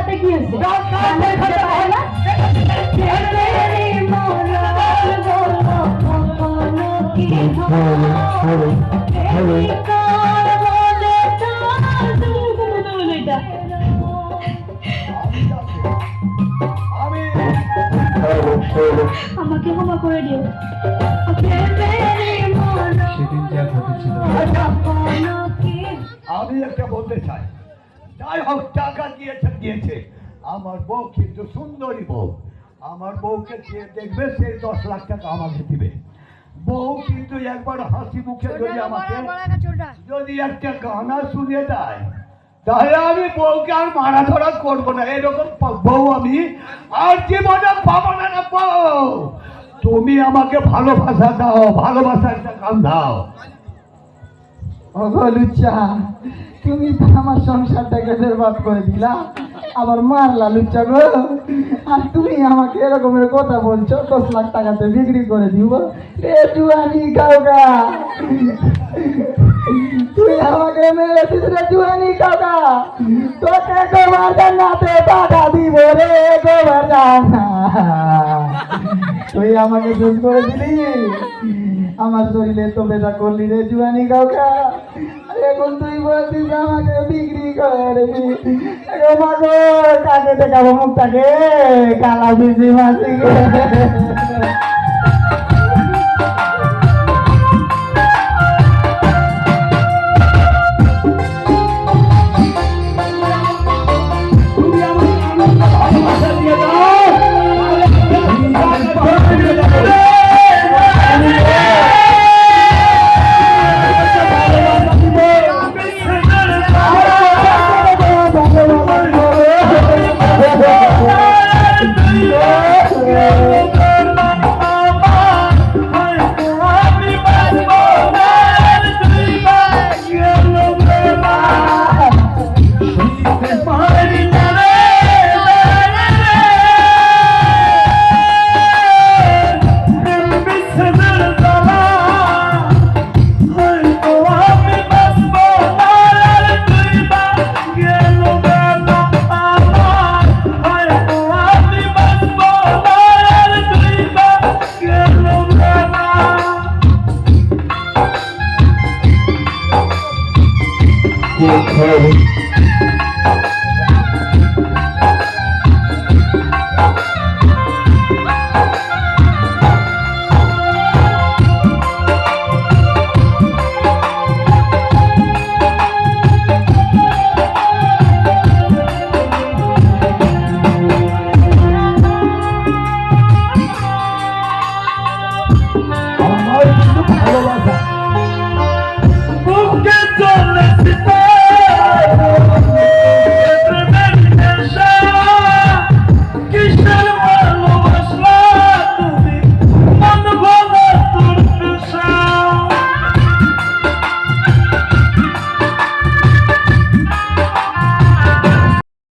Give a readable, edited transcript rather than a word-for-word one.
তাতে কি হয়েছে? আমাকে ক্ষমা করে দিও। সেদিন যা ঘটেছিল আমি একটা বলতে চাই, যাই হোক টাকা দিয়েছে, আমার বউ কিন্তু সুন্দরী বউ, আমার বউকে যে দেখবে সেই 10 লাখ টাকা আমাকে দিবে। বউ কিন্তু একবার হাসি মুখে যদি একটা গানা শুনে দেয়, তাহলে আমি বউকে আর মারা ধরা করবো না। এরকম বউ আমি আর জীবনে পাবো না। না বউ, তুমি আমাকে ভালোবাসা দাও, ভালোবাসা একটা গান দাও। ওগো লুচ্চা, তুমি তো আমার সংসারটাকে বরবাদ করে দিলা, আবার মারলা লুচ্চা গো। আর তুমি আমাকে এরকমের কথা বলছো, 10 লাখ টাকাতে বিক্রি করে দিব? এ জুয়ানি কাউকা, তুই আমাকে মেরেছিস রে জুয়ানি কাউকা। তোকে গোবার জান্নাতে টাকা দিব রে গোবার জান্না। তুই আমাকে খুন করে দিলি, আমার শরীরে তো বেটা করলি রে জুয়ানি কাউকা। এখন তুই বলছিস আমাকে বিক্রি করে দিবি। মাগো, কাকে দেখাবো মুখটাকে? কালা বিজি মাসি গে। আমার কিন্তু ভালোবাসা